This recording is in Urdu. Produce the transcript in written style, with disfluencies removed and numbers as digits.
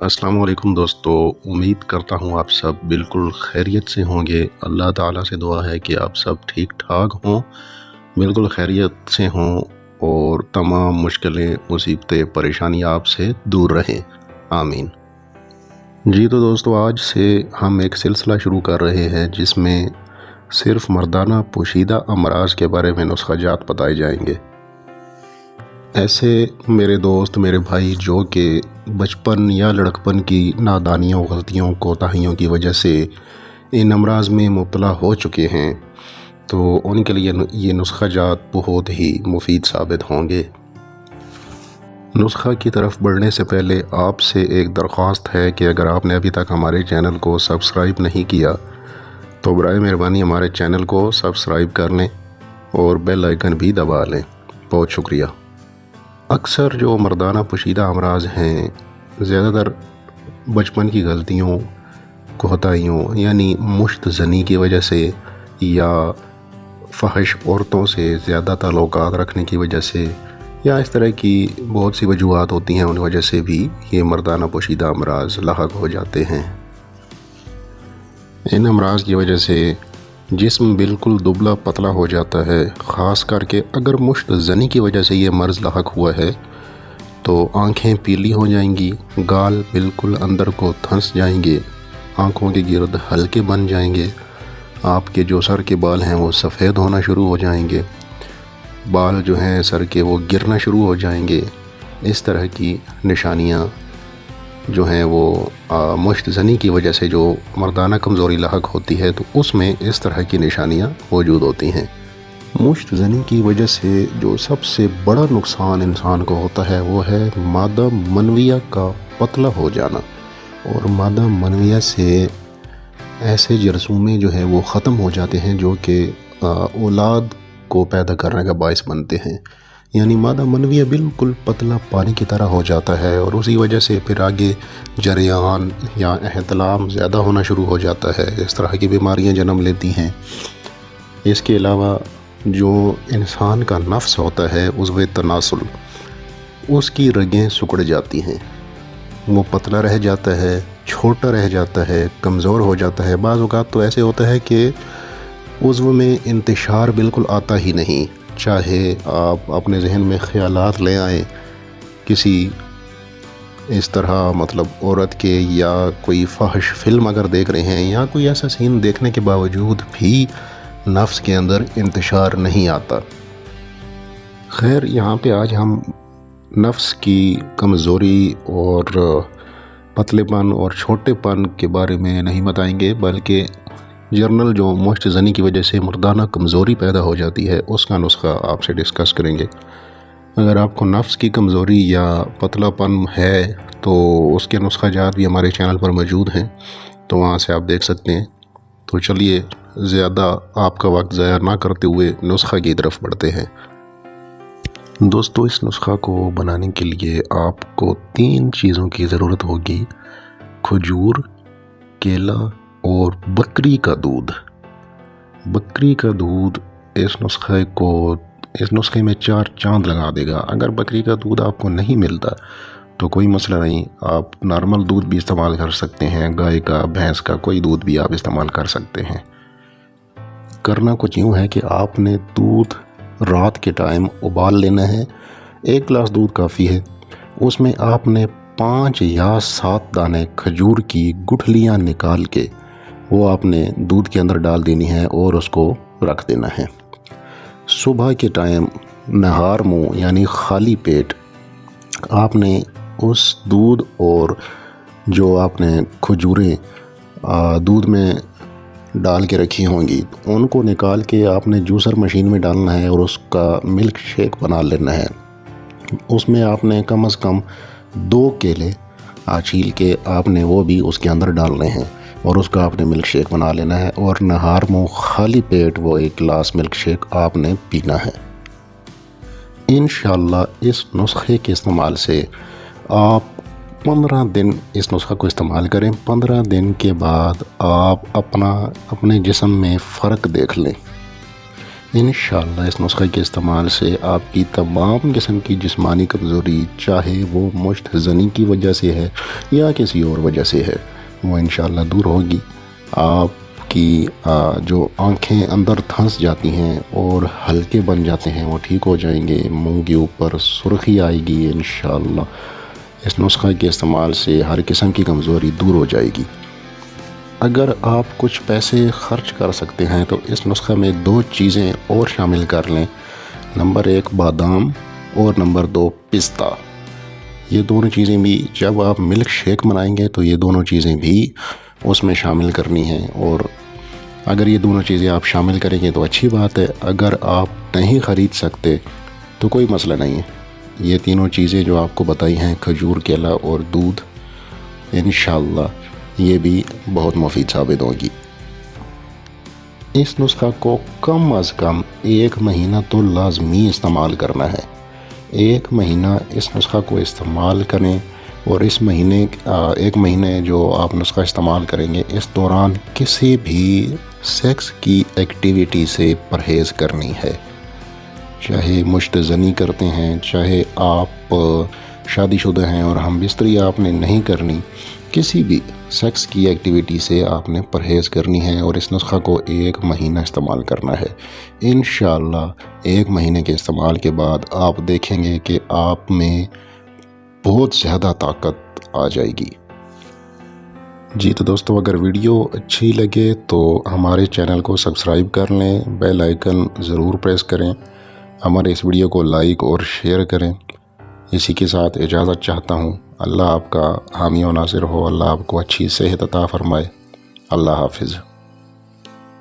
السلام علیکم دوستو، امید کرتا ہوں آپ سب بالکل خیریت سے ہوں گے۔ اللہ تعالیٰ سے دعا ہے کہ آپ سب ٹھیک ٹھاک ہوں، بالکل خیریت سے ہوں اور تمام مشکلیں، مصیبتیں، پریشانیاں آپ سے دور رہیں، آمین۔ جی تو دوستو، آج سے ہم ایک سلسلہ شروع کر رہے ہیں جس میں صرف مردانہ پوشیدہ امراض کے بارے میں نسخہ جات بتائے جائیں گے۔ ایسے میرے دوست، میرے بھائی جو کہ بچپن یا لڑکپن کی نادانیوں، غلطیوں، کوتاہیوں کی وجہ سے ان امراض میں مبتلا ہو چکے ہیں، تو ان کے لیے یہ نسخہ جات بہت ہی مفید ثابت ہوں گے۔ نسخہ کی طرف بڑھنے سے پہلے آپ سے ایک درخواست ہے کہ اگر آپ نے ابھی تک ہمارے چینل کو سبسکرائب نہیں کیا تو برائے مہربانی ہمارے چینل کو سبسکرائب کر لیں اور بیل آئیکن بھی دبا لیں۔ بہت شکریہ۔ اکثر جو مردانہ پوشیدہ امراض ہیں، زیادہ تر بچپن کی غلطیوں، کوتاہیوں یعنی مشت زنی کی وجہ سے یا فحش عورتوں سے زیادہ تعلقات رکھنے کی وجہ سے یا اس طرح کی بہت سی وجوہات ہوتی ہیں، ان وجہ سے بھی یہ مردانہ پوشیدہ امراض لاحق ہو جاتے ہیں۔ ان امراض کی وجہ سے جسم بالکل دبلا پتلا ہو جاتا ہے، خاص کر کے اگر مشت زنی کی وجہ سے یہ مرض لاحق ہوا ہے تو آنکھیں پیلی ہو جائیں گی، گال بالکل اندر کو دھنس جائیں گے، آنکھوں کے گرد ہلکے بن جائیں گے، آپ کے جو سر کے بال ہیں وہ سفید ہونا شروع ہو جائیں گے، بال جو ہیں سر کے وہ گرنا شروع ہو جائیں گے۔ اس طرح کی نشانیاں جو ہیں وہ مشت زنی کی وجہ سے جو مردانہ کمزوری لاحق ہوتی ہے تو اس میں اس طرح کی نشانیاں موجود ہوتی ہیں۔ مشت زنی کی وجہ سے جو سب سے بڑا نقصان انسان کو ہوتا ہے وہ ہے مادہ منویہ کا پتلا ہو جانا، اور مادہ منویہ سے ایسے جرثومے جو ہیں وہ ختم ہو جاتے ہیں جو کہ اولاد کو پیدا کرنے کا باعث بنتے ہیں، یعنی مادہ منویہ بالکل پتلا پانی کی طرح ہو جاتا ہے، اور اسی وجہ سے پھر آگے جریان یا احتلام زیادہ ہونا شروع ہو جاتا ہے، اس طرح کی بیماریاں جنم لیتی ہیں۔ اس کے علاوہ جو انسان کا نفس ہوتا ہے، عضو تناسل، اس کی رگیں سکڑ جاتی ہیں، وہ پتلا رہ جاتا ہے، چھوٹا رہ جاتا ہے، کمزور ہو جاتا ہے۔ بعض اوقات تو ایسے ہوتا ہے کہ عضو میں انتشار بالکل آتا ہی نہیں، چاہے آپ اپنے ذہن میں خیالات لے آئیں کسی اس طرح مطلب عورت کے، یا کوئی فحش فلم اگر دیکھ رہے ہیں یا کوئی ایسا سین دیکھنے کے باوجود بھی نفس کے اندر انتشار نہیں آتا۔ خیر، یہاں پہ آج ہم نفس کی کمزوری اور پتلے پن اور چھوٹے پن کے بارے میں نہیں بتائیں گے، بلکہ جرنل جو مشت زنی کی وجہ سے مردانہ کمزوری پیدا ہو جاتی ہے اس کا نسخہ آپ سے ڈسکس کریں گے۔ اگر آپ کو نفس کی کمزوری یا پتلا پن ہے تو اس کے نسخہ جات بھی ہمارے چینل پر موجود ہیں، تو وہاں سے آپ دیکھ سکتے ہیں۔ تو چلیے زیادہ آپ کا وقت ضائع نہ کرتے ہوئے نسخہ کی طرف بڑھتے ہیں۔ دوستو، اس نسخہ کو بنانے کے لیے آپ کو 3 چیزوں کی ضرورت ہوگی: کھجور، کیلا اور بکری کا دودھ۔ بکری کا دودھ اس نسخے میں 4 چاند لگا دے گا۔ اگر بکری کا دودھ آپ کو نہیں ملتا تو کوئی مسئلہ نہیں، آپ نارمل دودھ بھی استعمال کر سکتے ہیں، گائے کا، بھینس کا، کوئی دودھ بھی آپ استعمال کر سکتے ہیں۔ کرنا کچھ یوں ہے کہ آپ نے دودھ رات کے ٹائم ابال لینا ہے، 1 گلاس دودھ کافی ہے۔ اس میں آپ نے 5 یا 7 دانے کھجور کی گٹھلیاں نکال کے وہ آپ نے دودھ کے اندر ڈال دینی ہے اور اس کو رکھ دینا ہے۔ صبح کے ٹائم نہار منہ یعنی خالی پیٹ آپ نے اس دودھ اور جو آپ نے کھجوریں دودھ میں ڈال کے رکھی ہوں گی ان کو نکال کے آپ نے جوسر مشین میں ڈالنا ہے اور اس کا ملک شیک بنا لینا ہے۔ اس میں آپ نے کم از کم 2 کیلے چھیل کے آپ نے وہ بھی اس کے اندر ڈالنے ہیں اور اس کا آپ نے ملک شیک بنا لینا ہے، اور نہار منہ خالی پیٹ وہ 1 گلاس ملک شیک آپ نے پینا ہے۔ انشاءاللہ اس نسخے کے استعمال سے آپ 15 دن اس نسخہ کو استعمال کریں۔ 15 دن کے بعد آپ اپنے جسم میں فرق دیکھ لیں۔ انشاءاللہ اس نسخے کے استعمال سے آپ کی تمام قسم کی جسمانی کمزوری، چاہے وہ مشت زنی کی وجہ سے ہے یا کسی اور وجہ سے ہے، وہ انشاءاللہ دور ہوگی۔ آپ کی جو آنکھیں اندر دھنس جاتی ہیں اور ہلکے بن جاتے ہیں وہ ٹھیک ہو جائیں گے، منہ کے اوپر سرخی آئے گی انشاءاللہ۔ اس نسخے کے استعمال سے ہر قسم کی کمزوری دور ہو جائے گی۔ اگر آپ کچھ پیسے خرچ کر سکتے ہیں تو اس نسخے میں 2 چیزیں اور شامل کر لیں۔ نمبر 1 بادام اور نمبر 2 پستہ۔ یہ دونوں چیزیں بھی جب آپ ملک شیک بنائیں گے تو یہ دونوں چیزیں بھی اس میں شامل کرنی ہیں، اور اگر یہ دونوں چیزیں آپ شامل کریں گے تو اچھی بات ہے۔ اگر آپ نہیں خرید سکتے تو کوئی مسئلہ نہیں ہے، یہ تینوں چیزیں جو آپ کو بتائی ہیں، کھجور، کیلا اور دودھ، انشاءاللہ یہ بھی بہت مفید ثابت ہوگی۔ اس نسخہ کو کم از کم 1 مہینہ تو لازمی استعمال کرنا ہے۔ 1 مہینہ اس نسخہ کو استعمال کریں، اور اس مہینے 1 مہینے جو آپ نسخہ استعمال کریں گے، اس دوران کسی بھی سیکس کی ایکٹیویٹی سے پرہیز کرنی ہے۔ چاہے مشت زنی کرتے ہیں، چاہے آپ شادی شدہ ہیں اور ہم بستری آپ نے نہیں کرنی، کسی بھی سیکس کی ایکٹیویٹی سے آپ نے پرہیز کرنی ہے، اور اس نسخہ کو 1 مہینہ استعمال کرنا ہے۔ انشاءاللہ 1 مہینے کے استعمال کے بعد آپ دیکھیں گے کہ آپ میں بہت زیادہ طاقت آ جائے گی۔ جی تو دوستو، اگر ویڈیو اچھی لگے تو ہمارے چینل کو سبسکرائب کر لیں، بیل آئیکن ضرور پریس کریں، ہمارے اس ویڈیو کو لائک اور شیئر کریں۔ اسی کے ساتھ اجازت چاہتا ہوں۔ اللہ آپ کا حامی و ناصر ہو، اللہ آپ کو اچھی صحت عطا فرمائے۔ اللہ حافظ۔